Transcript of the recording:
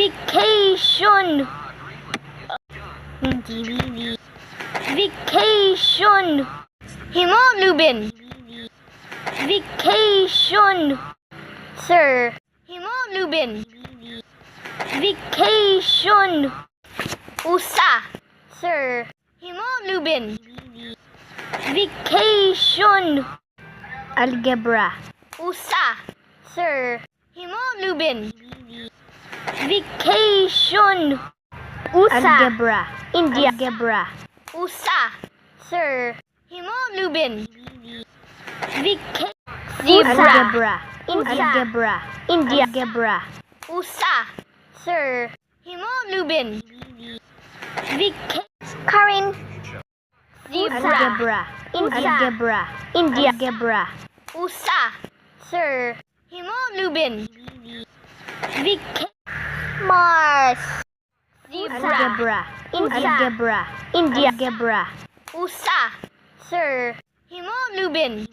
Vacation. Vacation. Hemoglobin. Vacation. Sir. Hemoglobin. Vacation. Usa. Sir. Hemoglobin. Vacation. Algebra. Usa. Sir. Hemoglobin. Vacation. Usa. Algebra. India. Algebra. Usa. Sir. Hemoglobin. Zebra. Algebra. India. Algebra. India. Algebra. Usa. Sir. Hemoglobin. Karin. Zebra. Algebra. India. Algebra. India. Algebra. Usa. Sir. Hemoglobin. Mars. Zebra. Algebra. India. Algebra. India. Algebra. Usa. Sir. Hemoglobin.